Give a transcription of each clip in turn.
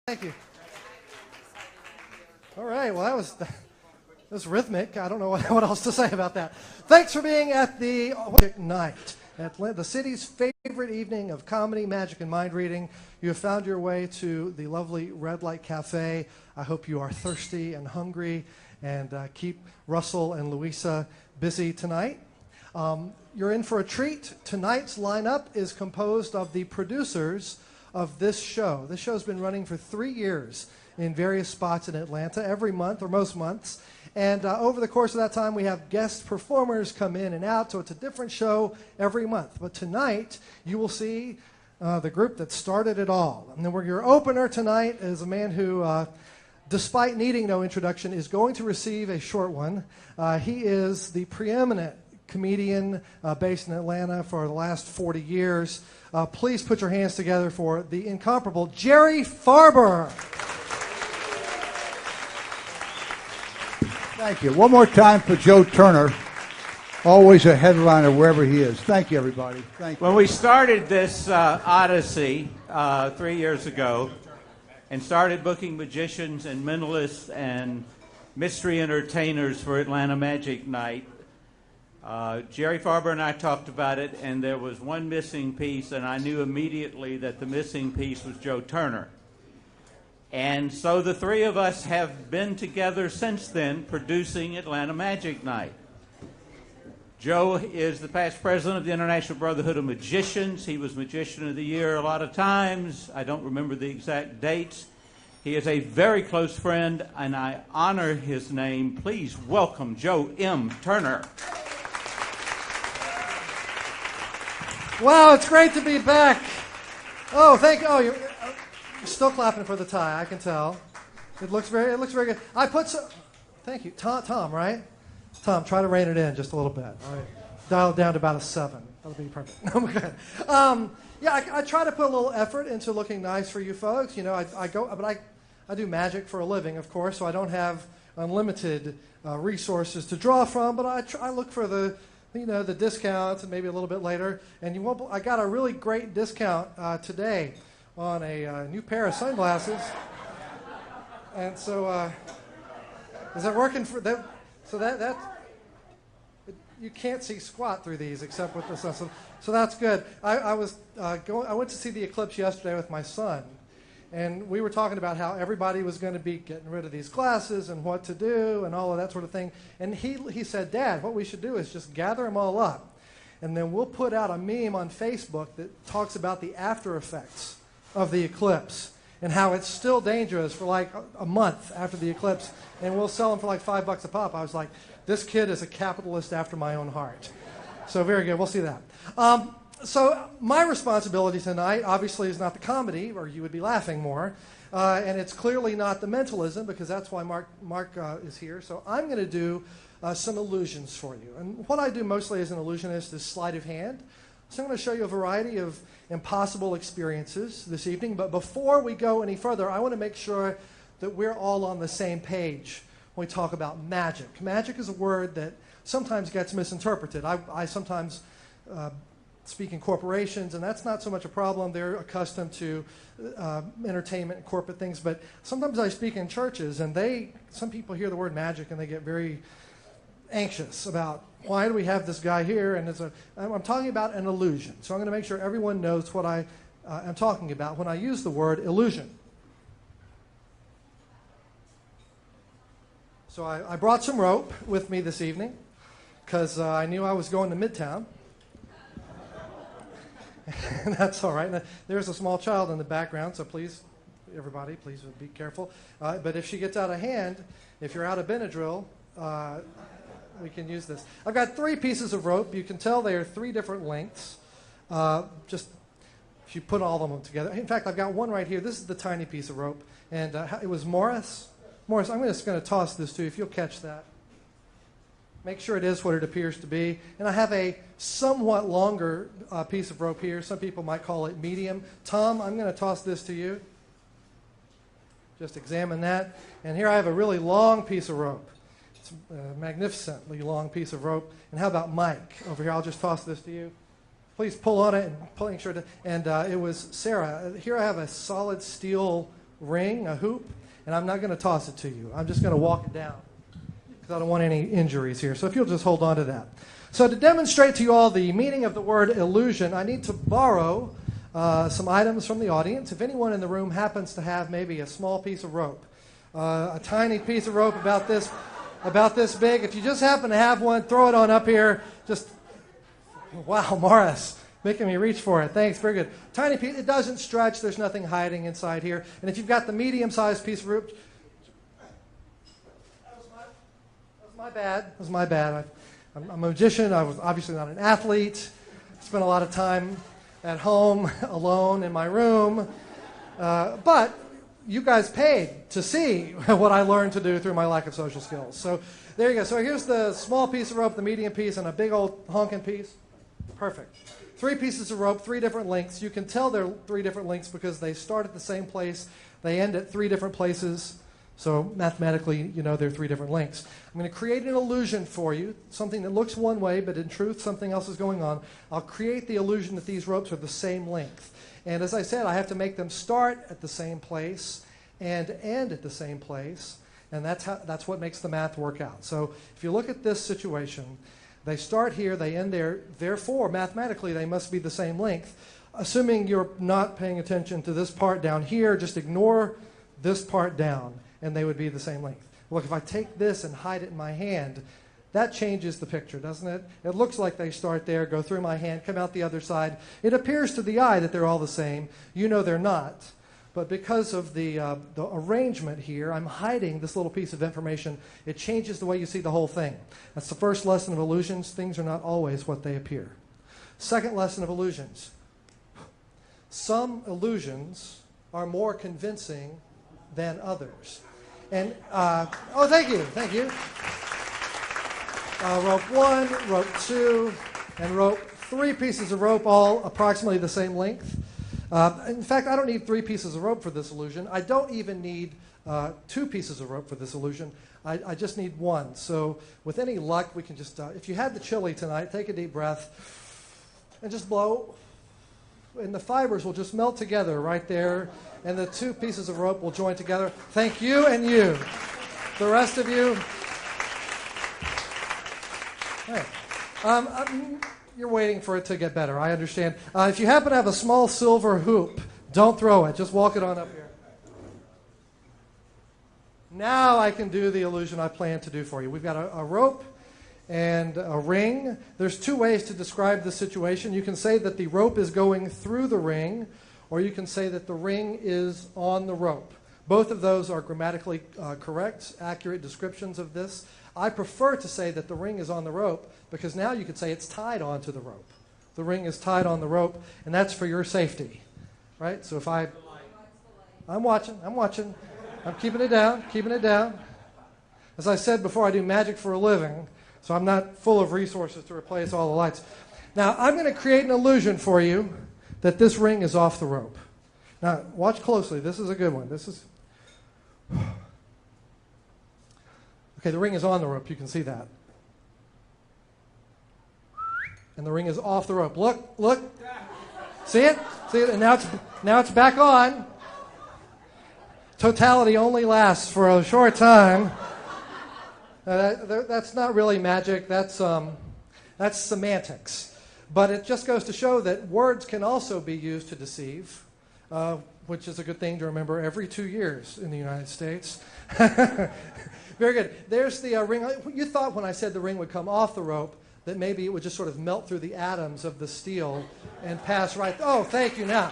Thank you. All right, well, that was rhythmic. I don't know what else to say about that. Thanks for being at the night, at the city's favorite evening of comedy, magic, and mind reading. You have found your way to the lovely Red Light Cafe. I hope you are thirsty and hungry, and keep Russell and Louisa busy tonight. You're in for a treat. Tonight's lineup is composed of the producers of this show. This show's been running for 3 years in various spots in Atlanta, every month or most months. And over the course of that time, we have guest performers come in and out, so it's a different show every month. But tonight, you will see the group that started it all. And then your opener tonight is a man who, despite needing no introduction, is going to receive a short one. He is the preeminent comedian based in Atlanta for the last 40 years. Please put your hands together for the incomparable Jerry Farber. Thank you. One more time for Joe Turner, always a headliner wherever he is. Thank you, everybody. Thank you. When we started this odyssey 3 years ago and started booking magicians and mentalists and mystery entertainers for Atlanta Magic Night, Jerry Farber and I talked about it, and there was one missing piece, and I knew immediately that the missing piece was Joe Turner. And so the three of us have been together since then producing Atlanta Magic Night. Joe is the past president of the International Brotherhood of Magicians. He was Magician of the Year a lot of times. I don't remember the exact dates. He is a very close friend, and I honor his name. Please welcome Joe M. Turner. Wow, it's great to be back. Oh, thank you. Oh, you're still clapping for the tie, I can tell. It looks very good. Thank you. Tom, right? Tom, try to rein it in just a little bit. All right. Dial it down to about a 7. That'll be perfect. I'm good. I try to put a little effort into looking nice for you folks. You know, I do magic for a living, of course, so I don't have unlimited resources to draw from, but I look for the discounts and maybe a little bit later. And I got a really great discount today on a new pair of sunglasses. And so, is that working for them? So that you can't see squat through these except with the sun. So that's good. I went to see the eclipse yesterday with my son, and we were talking about how everybody was going to be getting rid of these glasses and what to do and all of that sort of thing. And he said, "Dad, what we should do is just gather them all up, and then we'll put out a meme on Facebook that talks about the after effects of the eclipse and how it's still dangerous for like a month after the eclipse, and we'll sell them for like $5 a pop." I was like, this kid is a capitalist after my own heart. So very good. We'll see that. So my responsibility tonight obviously is not the comedy, or you would be laughing more, and it's clearly not the mentalism, because that's why Mark is here. So I'm going to do some illusions for you. And what I do mostly as an illusionist is sleight of hand. So I'm going to show you a variety of impossible experiences this evening. But before we go any further, I want to make sure that we're all on the same page when we talk about magic. Magic is a word that sometimes gets misinterpreted. I sometimes speak in corporations, and that's not so much a problem. They're accustomed to entertainment and corporate things. But sometimes I speak in churches, and some people hear the word magic, and they get very anxious about, why do we have this guy here? And I'm talking about an illusion. So I'm going to make sure everyone knows what I am talking about when I use the word illusion. So I brought some rope with me this evening because I knew I was going to Midtown. And that's all right. Now, there's a small child in the background, so please, everybody, please be careful. But if she gets out of hand, if you're out of Benadryl, we can use this. I've got 3 pieces of rope. You can tell they are 3 different lengths. Just if you put all of them together. In fact, I've got one right here. This is the tiny piece of rope. And it was Morris. Morris, I'm just going to toss this to you, if you'll catch that. Make sure it is what it appears to be. And I have a somewhat longer piece of rope here. Some people might call it medium. Tom, I'm going to toss this to you. Just examine that. And here I have a really long piece of rope. It's a magnificently long piece of rope. And how about Mike over here? I'll just toss this to you. Please pull on it and make sure to. And it was Sarah. Here I have a solid steel ring, a hoop, and I'm not going to toss it to you. I'm just going to walk it down because I don't want any injuries here. So if you'll just hold on to that. So to demonstrate to you all the meaning of the word illusion, I need to borrow some items from the audience. If anyone in the room happens to have maybe a small piece of rope, a tiny piece of rope about this big, if you just happen to have one, throw it on up here. Just, wow, Morris, making me reach for it. Thanks, very good. Tiny piece, it doesn't stretch. There's nothing hiding inside here. And if you've got the medium-sized piece of rope, that was my bad. I'm a magician. I was obviously not an athlete. Spent a lot of time at home alone in my room. But you guys paid to see what I learned to do through my lack of social skills. So there you go. So here's the small piece of rope, the medium piece, and a big old honking piece. Perfect. 3 pieces of rope, 3 different lengths. You can tell they're 3 different lengths because they start at the same place. They end at 3 different places. So mathematically, you know they're 3 different lengths. I'm going to create an illusion for you, something that looks one way, but in truth, something else is going on. I'll create the illusion that these ropes are the same length. And as I said, I have to make them start at the same place and end at the same place. And that's what makes the math work out. So if you look at this situation, they start here, they end there. Therefore, mathematically, they must be the same length. Assuming you're not paying attention to this part down here, just ignore this part down, and they would be the same length. Look, if I take this and hide it in my hand, that changes the picture, doesn't it? It looks like they start there, go through my hand, come out the other side. It appears to the eye that they're all the same. You know they're not. But because of the arrangement here, I'm hiding this little piece of information. It changes the way you see the whole thing. That's the first lesson of illusions. Things are not always what they appear. Second lesson of illusions. Some illusions are more convincing than others. And, oh, thank you. Rope 1, rope 2, and rope 3 pieces of rope, all approximately the same length. In fact, I don't need 3 pieces of rope for this illusion. I don't even need 2 pieces of rope for this illusion. I just need 1. So with any luck, we can just, if you had the chili tonight, take a deep breath and just blow. And the fibers will just melt together right there. And the 2 pieces of rope will join together. Thank you and you. The rest of you. Hey. You're waiting for it to get better. I understand. If you happen to have a small silver hoop, don't throw it. Just walk it on up here. Now I can do the illusion I planned to do for you. We've got a rope and a ring. There's 2 ways to describe the situation. You can say that the rope is going through the ring, or you can say that the ring is on the rope. Both of those are grammatically correct, accurate descriptions of this. I prefer to say that the ring is on the rope because now you could say it's tied onto the rope. The ring is tied on the rope, and that's for your safety, right? So if I'm watching. I'm keeping it down. As I said before, I do magic for a living, so I'm not full of resources to replace all the lights. Now, I'm going to create an illusion for you that this ring is off the rope. Now, watch closely. This is a good one. Okay, the ring is on the rope. You can see that. And the ring is off the rope. Look. See it? And now it's back on. Totality only lasts for a short time. That's not really magic. That's semantics. But it just goes to show that words can also be used to deceive, which is a good thing to remember every 2 years in the United States. Very good. There's the ring. You thought when I said the ring would come off the rope that maybe it would just sort of melt through the atoms of the steel and pass right. Oh, thank you now.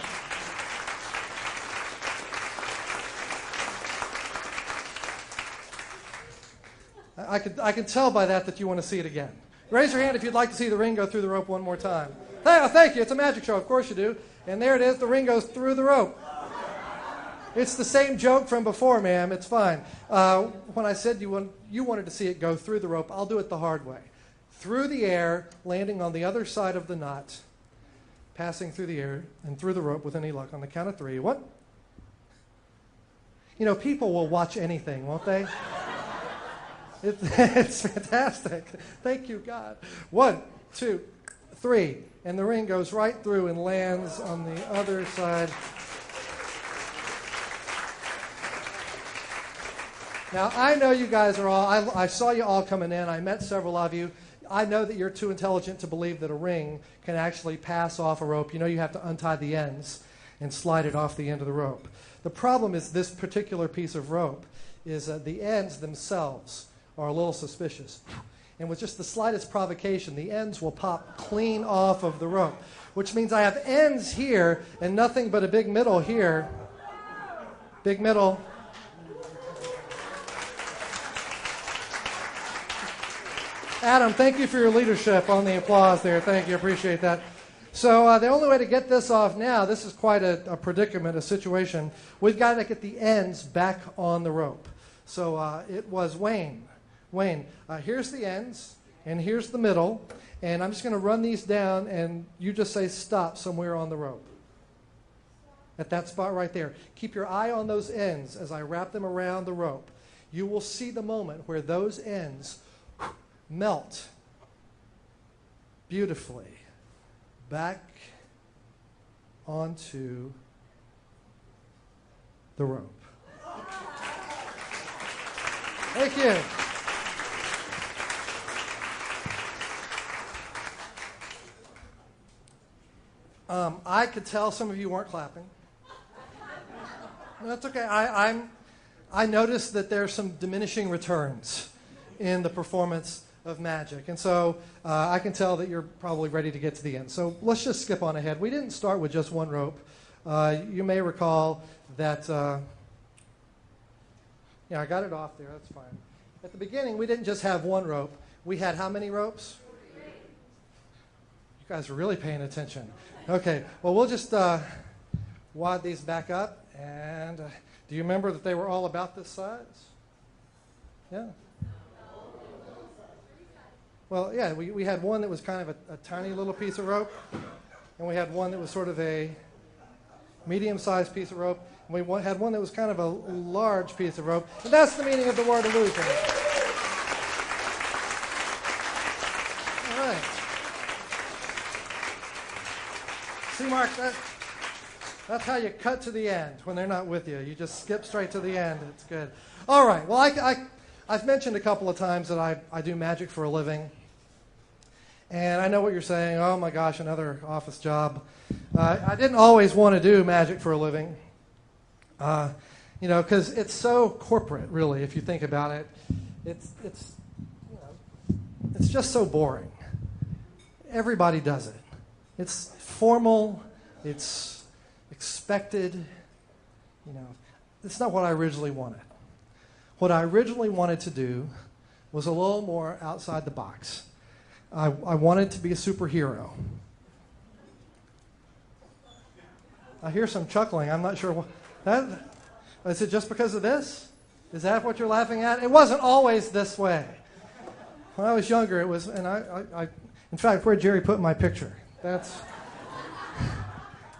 I can tell by that you want to see it again. Raise your hand if you'd like to see the ring go through the rope one more time. Thank you. It's a magic show. Of course you do. And there it is. The ring goes through the rope. It's the same joke from before, ma'am. It's fine. When I said you wanted to see it go through the rope, I'll do it the hard way. Through the air, landing on the other side of the knot, passing through the air and through the rope with any luck. On the count of 3. What? You know, people will watch anything, won't they? It's fantastic. Thank you, God. 1, 2, 3. And the ring goes right through and lands on the other side. Now, I know you guys are all, I saw you all coming in. I met several of you. I know that you're too intelligent to believe that a ring can actually pass off a rope. You know you have to untie the ends and slide it off the end of the rope. The problem is this particular piece of rope is the ends themselves are a little suspicious. And with just the slightest provocation, the ends will pop clean off of the rope, which means I have ends here and nothing but a big middle here. Big middle. Adam, thank you for your leadership on the applause there. Thank you. Appreciate that. So the only way to get this off now, this is quite a predicament, a situation. We've got to get the ends back on the rope. So it was Wayne. Wayne, here's the ends, and here's the middle. And I'm just going to run these down, and you just say stop somewhere on the rope. At that spot right there. Keep your eye on those ends as I wrap them around the rope. You will see the moment where those ends melt beautifully back onto the rope. Thank you. I could tell some of you weren't clapping. No, that's okay. I noticed that there's some diminishing returns in the performance of magic. And so I can tell that you're probably ready to get to the end. So let's just skip on ahead. We didn't start with just one rope. You may recall that, I got it off there. That's fine. At the beginning, we didn't just have one rope. We had how many ropes? You guys are really paying attention. Okay, well, we'll just wad these back up. And do you remember that they were all about this size? Yeah. Well, yeah, we had one that was kind of a tiny little piece of rope, and we had one that was sort of a medium-sized piece of rope, and we had one that was kind of a large piece of rope, and that's the meaning of the word illusion. All right. See, Mark, that's how you cut to the end when they're not with you. You just skip straight to the end. It's good. All right. Well, I've mentioned a couple of times that I do magic for a living. And I know what you're saying. Oh, my gosh, another office job. I didn't always want to do magic for a living. Because it's so corporate, really, if you think about it. It's just so boring. Everybody does it. It's formal. It's expected. It's not what I originally wanted. What I originally wanted to do was a little more outside the box. I wanted to be a superhero. I hear some chuckling. I'm not sure is it just because of this? Is that what you're laughing at? It wasn't always this way. When I was younger, it was, and I in fact, where'd Jerry put my picture? You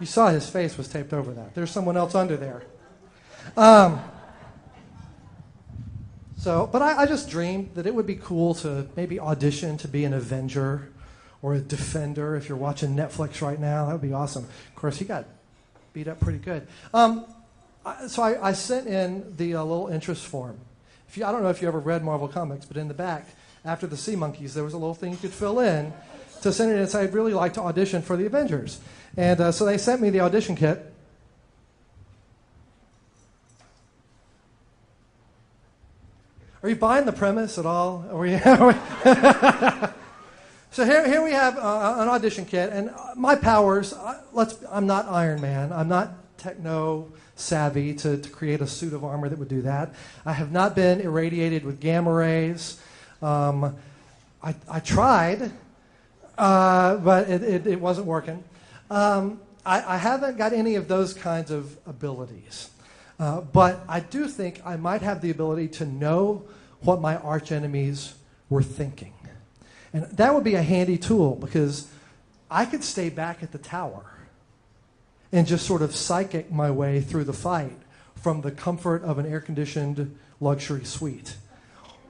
saw his face was taped over that. There's someone else under there. But I just dreamed that it would be cool to maybe audition to be an Avenger or a Defender. If you're watching Netflix right now, that would be awesome. Of course, he got beat up pretty good. So I sent in the little interest form. I don't know if you ever read Marvel Comics, but in the back, after the Sea Monkeys, there was a little thing you could fill in to send it in and say, I'd really like to audition for the Avengers. And so they sent me the audition kit. Are you buying the premise at all? So here we have an audition kit, and my powers, I'm not Iron Man. I'm not techno-savvy to create a suit of armor that would do that. I have not been irradiated with gamma rays. I tried, but it wasn't working. I haven't got any of those kinds of abilities. But I do think I might have the ability to know what my archenemies were thinking. And that would be a handy tool because I could stay back at the tower and just sort of psychic my way through the fight from the comfort of an air-conditioned luxury suite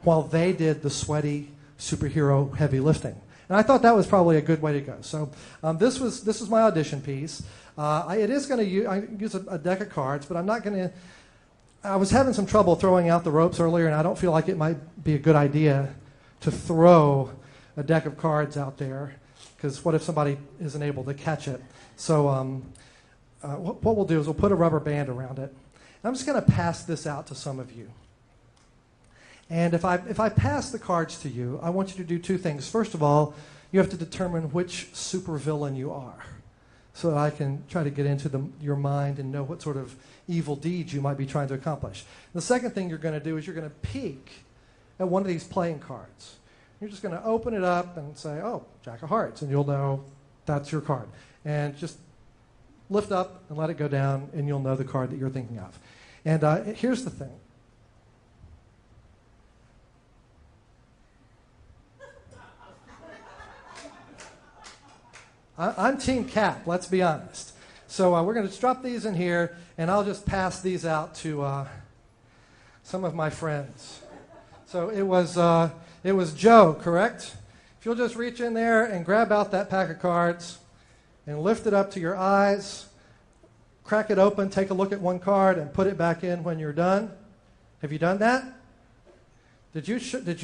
while they did the sweaty superhero heavy lifting. And I thought that was probably a good way to go. So this was my audition piece. It is going to use a deck of cards, but I'm not going to I was having some trouble throwing out the ropes earlier, and I don't feel like it might be a good idea to throw a deck of cards out there, because what if somebody isn't able to catch it? So what we'll do is we'll put a rubber band around it. I'm just going to pass this out to some of you. And if I pass the cards to you, I want you to do two things. First of all, you have to determine which supervillain you are, so that I can try to get into your mind and know what sort of evil deeds you might be trying to accomplish. The second thing you're going to do is you're going to peek at one of these playing cards. You're just going to open it up and say, oh, Jack of Hearts, and you'll know that's your card. And just lift up and let it go down, and you'll know the card that you're thinking of. And here's the thing. I'm Team Cap, let's be honest. So we're going to drop these in here, and I'll just pass these out to some of my friends. So it was Joe, correct? If you'll just reach in there and grab out that pack of cards and lift it up to your eyes, crack it open, take a look at one card, and put it back in when you're done. Have you done that? Did you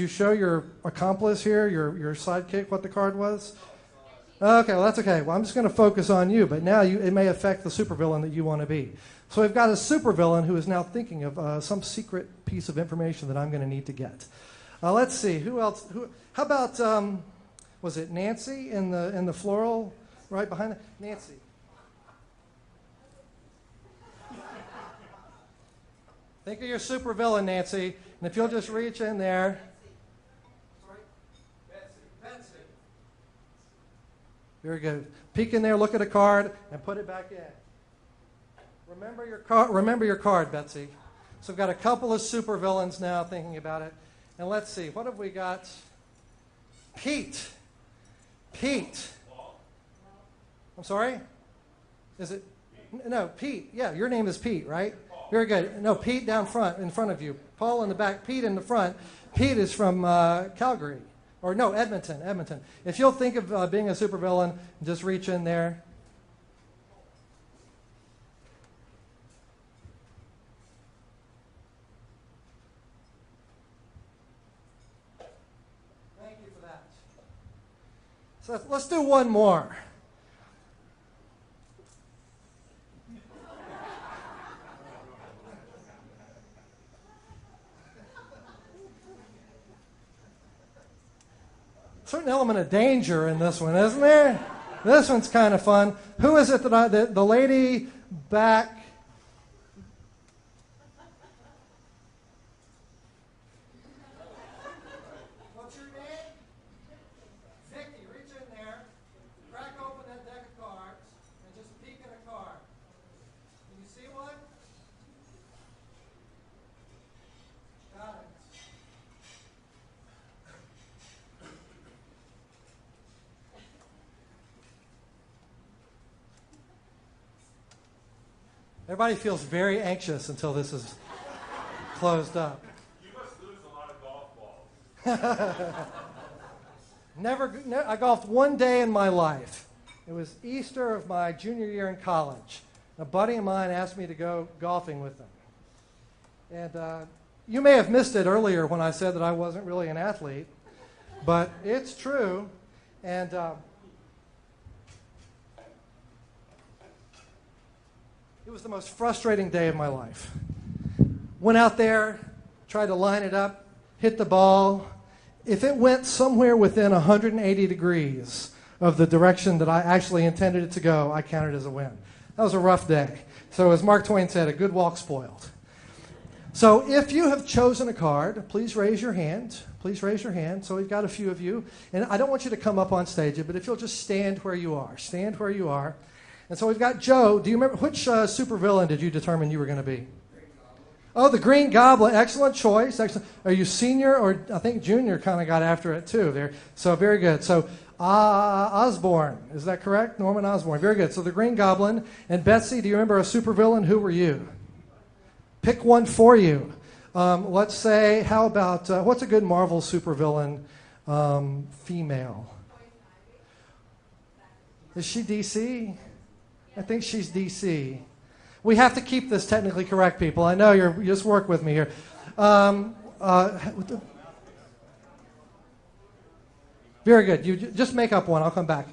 show your accomplice here, your sidekick, what the card was? Okay, well, that's okay. Well, I'm just going to focus on you, but now it may affect the supervillain that you want to be. So we've got a supervillain who is now thinking of some secret piece of information that I'm going to need to get. Let's see, who else? How about, was it Nancy in the floral right behind it? Nancy. Think of your supervillain, Nancy, and if you'll just reach in there. Very good. Peek in there, look at a card, and put it back in. Remember your card, Betsy. So we've got a couple of supervillains now thinking about it. And let's see, what have we got? Pete. Pete. I'm sorry? Is it? No, Pete. Yeah, your name is Pete, right? Very good. No, Pete down front, in front of you. Paul in the back, Pete in the front. Pete is from Calgary. Or no, Edmonton. If you'll think of being a supervillain, just reach in there. Thank you for that. So let's do one more. Certain element of danger in this one, isn't there? This one's kind of fun. Who is it that the lady back? What's your name? Vicky, reach in there, crack open that deck of cards, and just peek at a card. Can you see one? Got it. Everybody feels very anxious until this is closed up. You must lose a lot of golf balls. I golfed one day in my life. It was Easter of my junior year in college. A buddy of mine asked me to go golfing with him. And you may have missed it earlier when I said that I wasn't really an athlete, but it's true. And it was the most frustrating day of my life. Went out there, tried to line it up, hit the ball. If it went somewhere within 180 degrees of the direction that I actually intended it to go, I counted as a win. That was a rough day. So as Mark Twain said, a good walk spoiled. So if you have chosen a card, please raise your hand. Please raise your hand. So we've got a few of you. And I don't want you to come up on stage, but if you'll just stand where you are. Stand where you are. And so we've got Joe. Do you remember which supervillain did you determine you were going to be? Oh, the Green Goblin. Excellent choice. Excellent. Are you senior or I think junior kind of got after it too there. So very good. So Osborne. Is that correct? Norman Osborne. Very good. So the Green Goblin. And Betsy, do you remember a supervillain? Who were you? Pick one for you. Let's say, how about, what's a good Marvel supervillain female? Is she DC? I think she's DC. We have to keep this technically correct, people. I know you just work with me here. Very good. You just make up one. I'll come back.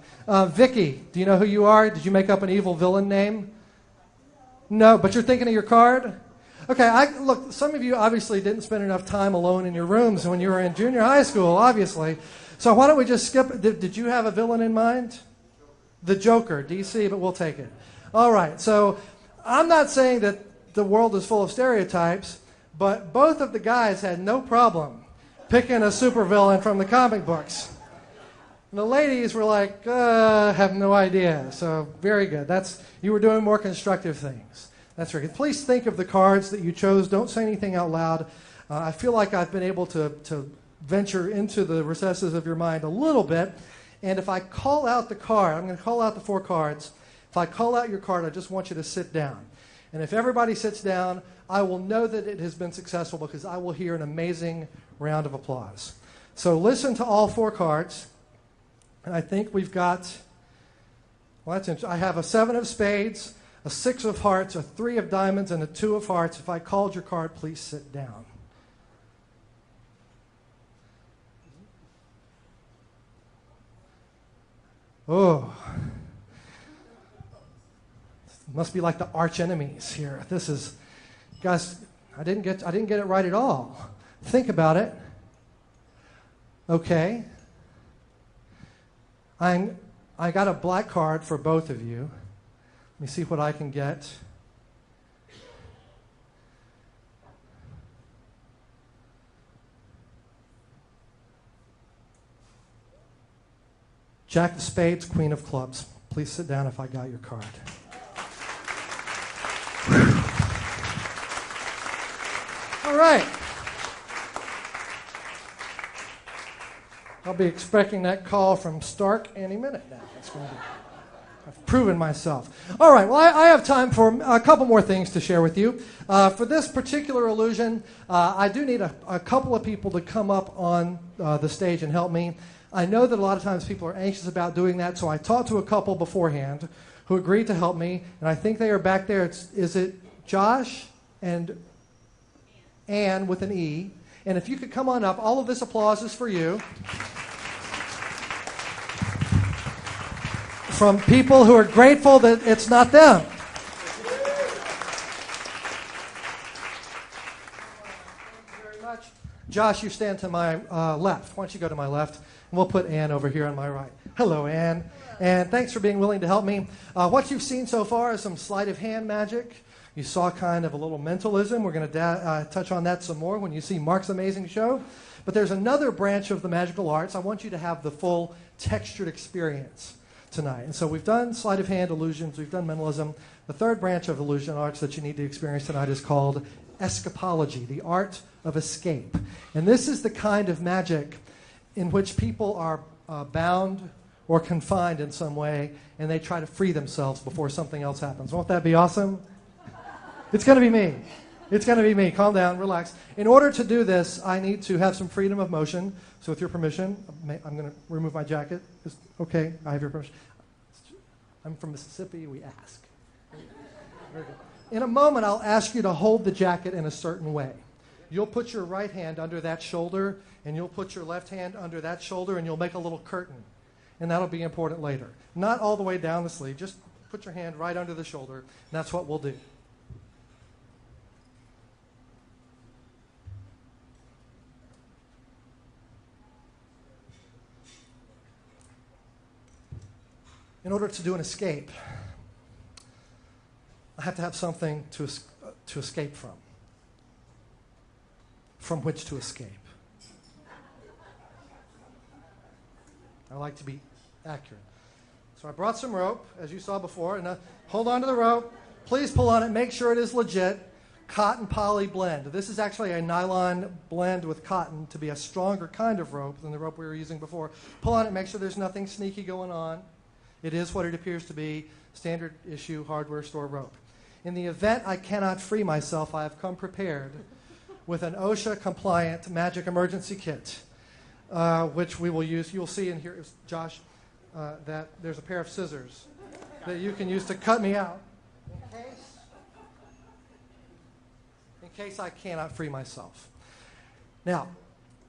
Vicky, do you know who you are? Did you make up an evil villain name? No, but you're thinking of your card? Okay, look, some of you obviously didn't spend enough time alone in your rooms when you were in junior high school, obviously. So why don't we just skip? Did you have a villain in mind? The Joker, DC, but we'll take it. All right, so I'm not saying that the world is full of stereotypes, but both of the guys had no problem picking a supervillain from the comic books. And the ladies were like, have no idea. So very good. You were doing more constructive things. That's very good. Please think of the cards that you chose. Don't say anything out loud. I feel like I've been able to venture into the recesses of your mind a little bit. And if I call out the card, I'm going to call out the 4 cards. If I call out your card, I just want you to sit down. And if everybody sits down, I will know that it has been successful because I will hear an amazing round of applause. So listen to all 4 cards. And I think we've got, well, that's interesting. I have a 7 of spades, a 6 of hearts, a 3 of diamonds, and a 2 of hearts. If I called your card, please sit down. Oh. Must be like the arch enemies here. This is, guys, I didn't get it right at all. Think about it. Okay. I got a black card for both of you. Let me see what I can get. Jack of spades, queen of clubs. Please sit down if I got your card. All right. I'll be expecting that call from Stark any minute now. That's going to be, I've proven myself. All right, well, I have time for a couple more things to share with you. For this particular illusion, I do need a couple of people to come up on the stage and help me. I know that a lot of times people are anxious about doing that, so I talked to a couple beforehand who agreed to help me, and I think they are back there. Is it Josh and Ann with an E? And if you could come on up, all of this applause is for you. From people who are grateful that it's not them. Thank you very much. Josh, you stand to my left. Why don't you go to my left? And we'll put Ann over here on my right. Hello, Ann. And thanks for being willing to help me. What you've seen so far is some sleight of hand magic. You saw kind of a little mentalism. We're going to touch on that some more when you see Mark's amazing show. But there's another branch of the magical arts. I want you to have the full textured experience tonight. And so we've done sleight of hand illusions. We've done mentalism. The third branch of illusion arts that you need to experience tonight is called escapology, the art of escape. And this is the kind of magic in which people are bound or confined in some way, and they try to free themselves before something else happens. Won't that be awesome? It's going to be me. It's going to be me. Calm down, relax. In order to do this, I need to have some freedom of motion. So with your permission, I'm going to remove my jacket. Okay, I have your permission. I'm from Mississippi, we ask. Very good. In a moment, I'll ask you to hold the jacket in a certain way. You'll put your right hand under that shoulder, and you'll put your left hand under that shoulder, and you'll make a little curtain. And that'll be important later. Not all the way down the sleeve. Just put your hand right under the shoulder, and that's what we'll do. In order to do an escape, I have to have something to escape from which to escape. I like to be accurate. So I brought some rope, as you saw before, and hold on to the rope. Please pull on it. Make sure it is legit. Cotton poly blend. This is actually a nylon blend with cotton to be a stronger kind of rope than the rope we were using before. Pull on it. Make sure there's nothing sneaky going on. It is what it appears to be, standard issue hardware store rope. In the event I cannot free myself, I have come prepared with an OSHA-compliant magic emergency kit, which we will use. You'll see in here, Josh, that there's a pair of scissors that you can use to cut me out. In case case I cannot free myself. Now,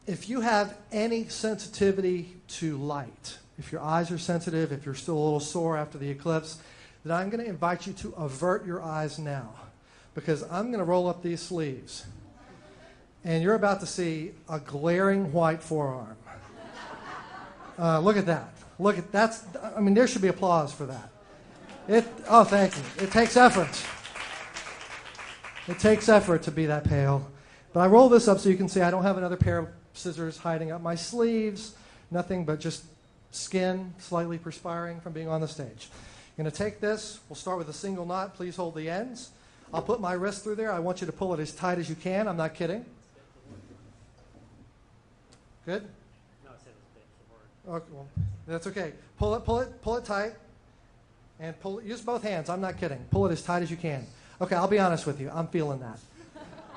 if you have any sensitivity to light, if your eyes are sensitive, if you're still a little sore after the eclipse, then I'm going to invite you to avert your eyes now, because I'm going to roll up these sleeves, and you're about to see a glaring white forearm. Look at that. Look at that's. I mean, there should be applause for that. Oh, thank you. It takes effort. It takes effort to be that pale. But I roll this up so you can see I don't have another pair of scissors hiding up my sleeves. Nothing but just skin slightly perspiring from being on the stage. I'm going to take this. We'll start with a single knot. Please hold the ends. I'll put my wrist through there. I want you to pull it as tight as you can. I'm not kidding. Good? No, I said it's Okay, well, that's okay. Pull it tight. And use both hands. I'm not kidding. Pull it as tight as you can. Okay, I'll be honest with you. I'm feeling that.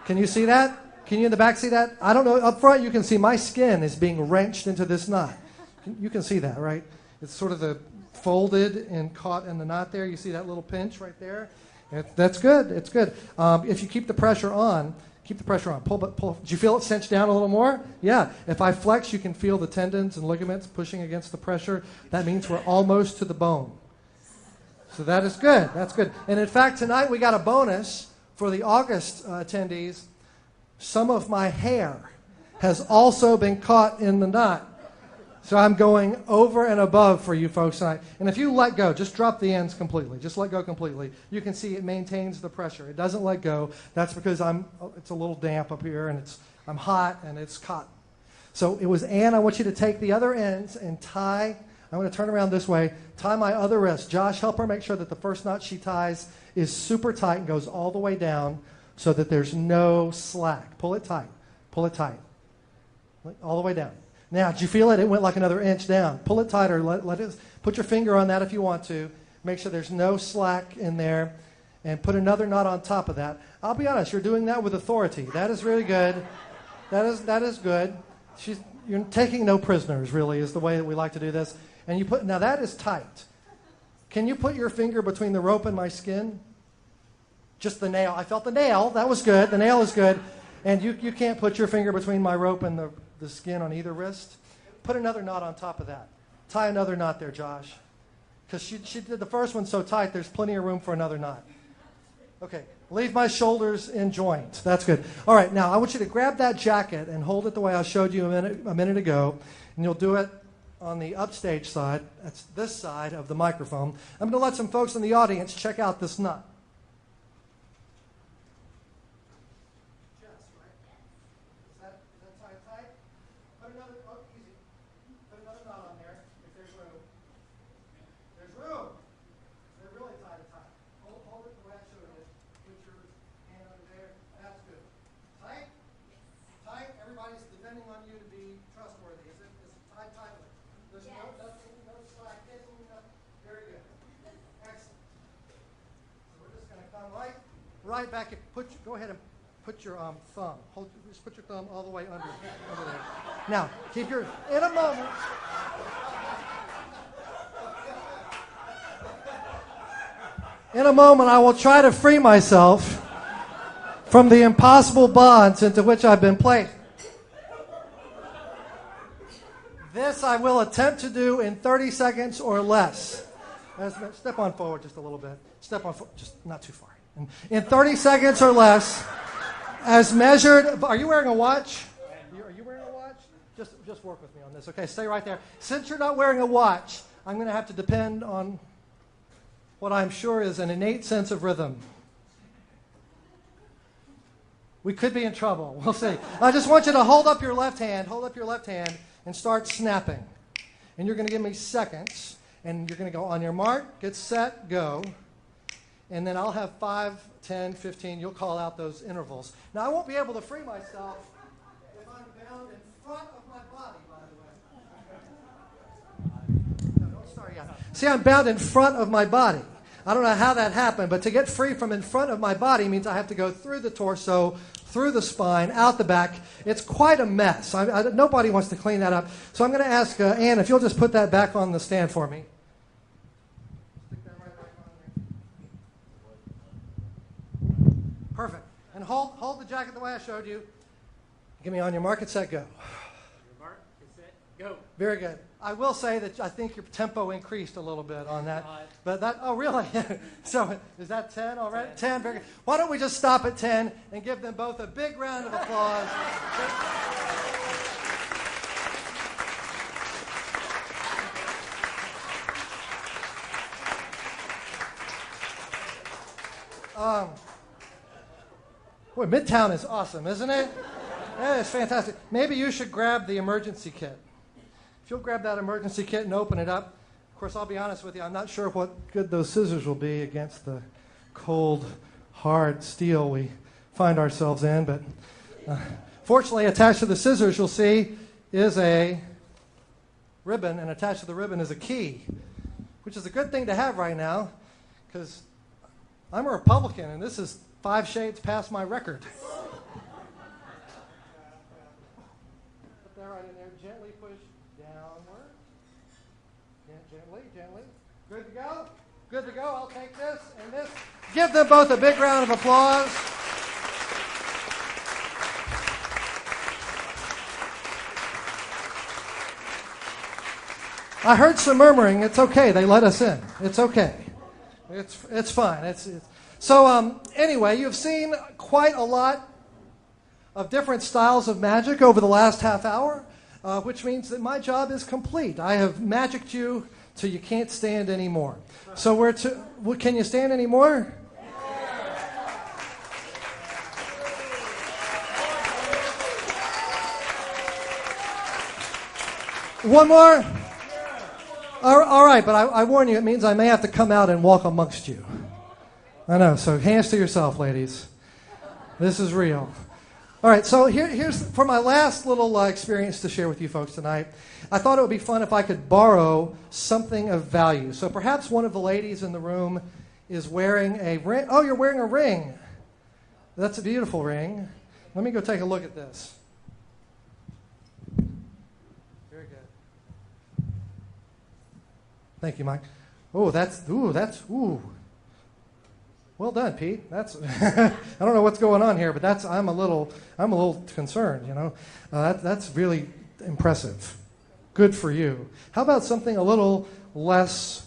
Can you see that? Can you in the back see that? I don't know. Up front, you can see my skin is being wrenched into this knot. You can see that, right? It's sort of the folded and caught in the knot there. You see that little pinch right there? That's good. It's good. If you keep the pressure on, Pull. Did you feel it cinch down a little more? Yeah. If I flex, you can feel the tendons and ligaments pushing against the pressure. That means we're almost to the bone. So that is good. That's good. And in fact, tonight we got a bonus for the August attendees. Some of my hair has also been caught in the knot. So I'm going over and above for you folks tonight. And if you let go, just drop the ends completely. Just let go completely. You can see it maintains the pressure. It doesn't let go. That's because it's a little damp up here, and I'm hot, and it's cotton. So it was Ann. I want you to take the other ends and tie. I'm going to turn around this way. Tie my other wrist. Josh, help her make sure that the first knot she ties is super tight and goes all the way down so that there's no slack. Pull it tight. Pull it tight. All the way down. Now, did you feel it? It went like another inch down. Pull it tighter. Let it. Put your finger on that if you want to. Make sure there's no slack in there. And put another knot on top of that. I'll be honest, you're doing that with authority. That is really good. That is good. You're taking no prisoners, really, is the way that we like to do this. And now that is tight. Can you put your finger between the rope and my skin? Just the nail. I felt the nail. That was good. The nail is good. And you can't put your finger between my rope and the skin on either wrist. Put another knot on top of that. Tie another knot there, Josh. Because she did the first one so tight, there's plenty of room for another knot. Okay, leave my shoulders in joint. That's good. All right, now I want you to grab that jacket and hold it the way I showed you a minute ago. And you'll do it on the upstage side. That's this side of the microphone. I'm going to let some folks in the audience check out this knot. Right back. Go ahead and put your thumb. Just put your thumb all the way under there. Now, in a moment. In a moment, I will try to free myself from the impossible bonds into which I've been placed. This I will attempt to do in 30 seconds or less. Step on forward just a little bit. Step on forward, just not too far. In 30 seconds or less, as measured. Are you wearing a watch? Are you wearing a watch? Just work with me on this, okay? Stay right there. Since you're not wearing a watch, I'm going to have to depend on what I'm sure is an innate sense of rhythm. We could be in trouble. We'll see. I just want you to hold up your left hand, and start snapping. And you're going to give me seconds, and you're going to go on your mark, get set, go. And then I'll have 5, 10, 15. You'll call out those intervals. Now, I won't be able to free myself if I'm bound in front of my body, by the way. No, don't start yet. See, I'm bound in front of my body. I don't know how that happened, but to get free from in front of my body means I have to go through the torso, through the spine, out the back. It's quite a mess. Nobody wants to clean that up. So I'm going to ask Ann if you'll just put that back on the stand for me. Perfect. And hold the jacket the way I showed you. Give me on your mark and set, go. Your mark, get set, go. Very good. I will say that I think your tempo increased a little bit on that. 5. But that, oh, really? So is that 10 already? 10, very good. Why don't we just stop at 10 and give them both a big round of applause? Boy, Midtown is awesome, isn't it? Yeah, it's fantastic. Maybe you should grab the emergency kit. If you'll grab that emergency kit and open it up. Of course, I'll be honest with you, I'm not sure what good those scissors will be against the cold, hard steel we find ourselves in. But fortunately, attached to the scissors, you'll see, is a ribbon, and attached to the ribbon is a key, which is a good thing to have right now, because I'm a Republican, and this is 5 shades past my record. Put that right in there. Gently push downward. Gently. Good to go? Good to go. I'll take this and this. Give them both a big round of applause. I heard some murmuring. It's okay. They let us in. It's okay. It's fine. So anyway, you've seen quite a lot of different styles of magic over the last half hour, which means that my job is complete. I have magicked you till you can't stand anymore. So can you stand anymore? One more? All right, but I warn you, it means I may have to come out and walk amongst you. I know, so hands to yourself, ladies. This is real. All right, so here's for my last little experience to share with you folks tonight. I thought it would be fun if I could borrow something of value. So perhaps one of the ladies in the room is wearing a ring. Oh, you're wearing a ring. That's a beautiful ring. Let me go take a look at this. Very good. Thank you, Mike. Ooh. Well done, Pete. That's I don't know what's going on here, but I'm a little concerned. You know, that's really impressive. Good for you. How about something a little less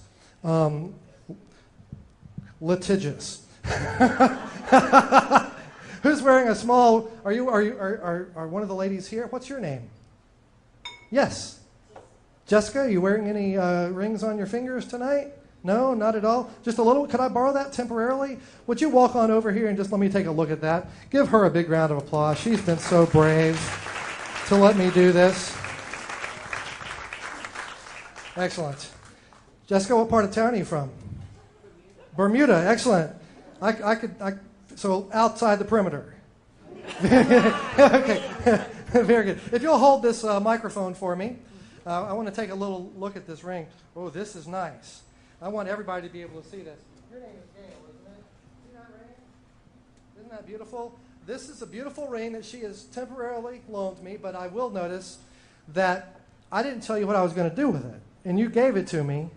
litigious? Who's wearing a small? Are one of the ladies here? What's your name? Yes, Jessica. Are you wearing any rings on your fingers tonight? No, not at all. Just a little. Could I borrow that temporarily? Would you walk on over here and just let me take a look at that? Give her a big round of applause. She's been so brave to let me do this. Excellent. Jessica, what part of town are you from? Bermuda. Excellent. So outside the perimeter. Okay. Very good. If you'll hold this microphone for me, I want to take a little look at this ring. Oh, this is nice. I want everybody to be able to see this. Your name is Gail, isn't it? See that ring? Isn't that beautiful? This is a beautiful ring that she has temporarily loaned me, but I will notice that I didn't tell you what I was going to do with it. And you gave it to me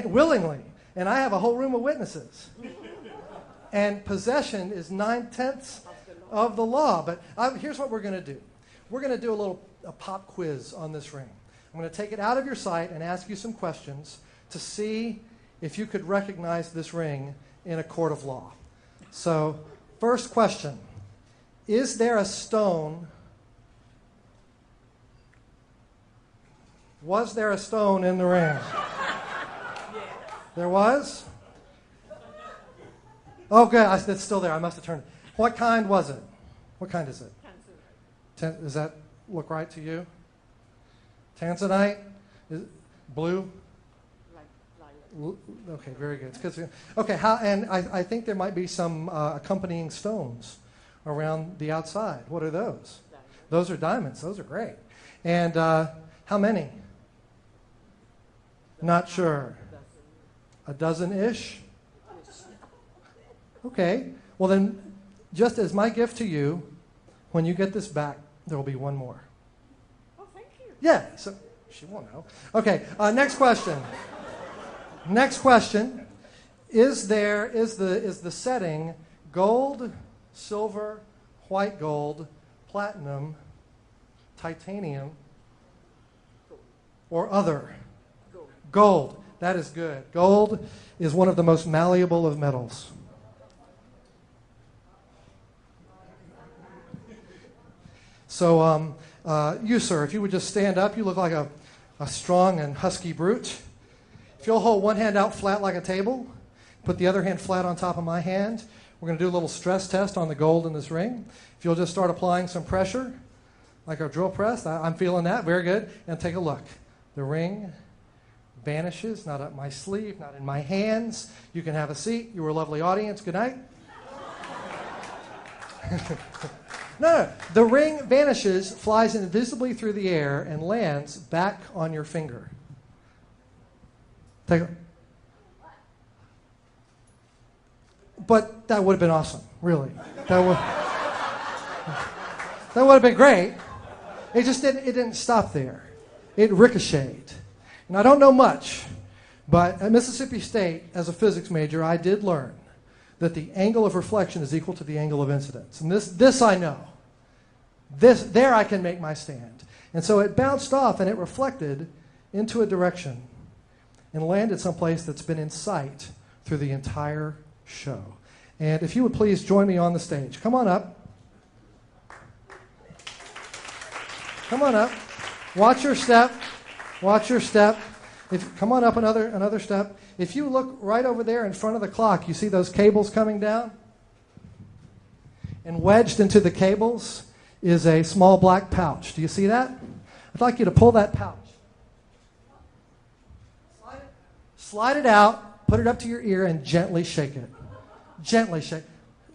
willingly. And I have a whole room of witnesses. And possession is 9/10 of the law. But here's what we're going to do. We're going to do a pop quiz on this ring. I'm going to take it out of your sight and ask you some questions to see if you could recognize this ring in a court of law. So, first question. Is there a stone? Was there a stone in the ring? There was? Oh, good. It's still there. I must have turned it. What kind was it? What kind is it? Does that look right to you? Tanzanite? Blue? Okay, very good. Okay, and I think there might be some accompanying stones around the outside. What are those? Those are diamonds. Those are great. And how many? Not sure. A dozen-ish? Okay. Well, then, just as my gift to you, when you get this back, there will be one more. Oh, thank you. Yeah, so she won't know. Okay, next question. Next question. Is the setting gold, silver, white gold, platinum, titanium, or other. Gold. That is good. Gold is one of the most malleable of metals. So, you, sir, if you would just stand up, you look like a strong and husky brute. If you'll hold one hand out flat like a table, put the other hand flat on top of my hand, we're going to do a little stress test on the gold in this ring. If you'll just start applying some pressure, like a drill press, I'm feeling that, very good, and take a look. The ring vanishes, not up my sleeve, not in my hands. You can have a seat. You were a lovely audience. Good night. No, the ring vanishes, flies invisibly through the air, and lands back on your finger. Take a, but that would have been awesome, really. That would have been great. It just didn't stop there. It ricocheted. And I don't know much, but at Mississippi State, as a physics major, I did learn that the angle of reflection is equal to the angle of incidence. And this I know. There I can make my stand. And so it bounced off and it reflected into a direction and landed someplace that's been in sight through the entire show. And if you would please join me on the stage. Come on up. Come on up. Watch your step. Watch your step. Come on up another step. If you look right over there in front of the clock, you see those cables coming down? And wedged into the cables is a small black pouch. Do you see that? I'd like you to pull that pouch. Slide it out, put it up to your ear, and gently shake it. Gently shake.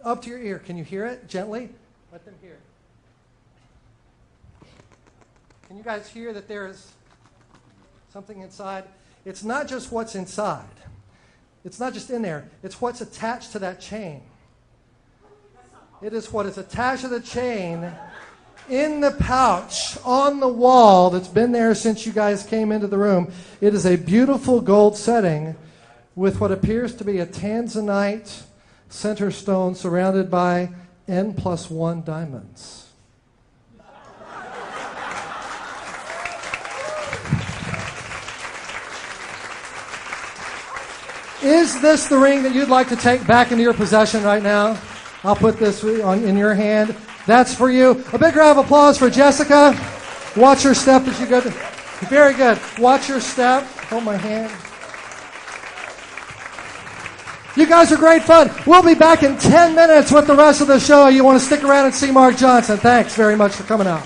Up to your ear. Can you hear it? Gently. Let them hear it. Can you guys hear that there is something inside? It's not just what's inside. It's not just in there. It's what's attached to that chain. It is what is attached to the chain in the pouch on the wall that's been there since you guys came into the room. It is a beautiful gold setting with what appears to be a tanzanite center stone surrounded by N+1 diamonds. Is this the ring that you'd like to take back into your possession right now? I'll put this in your hand. That's for you. A big round of applause for Jessica. Watch your step as you go. Very good. Watch your step. Hold my hand. You guys are great fun. We'll be back in 10 minutes with the rest of the show. You want to stick around and see Mark Johnson. Thanks very much for coming out.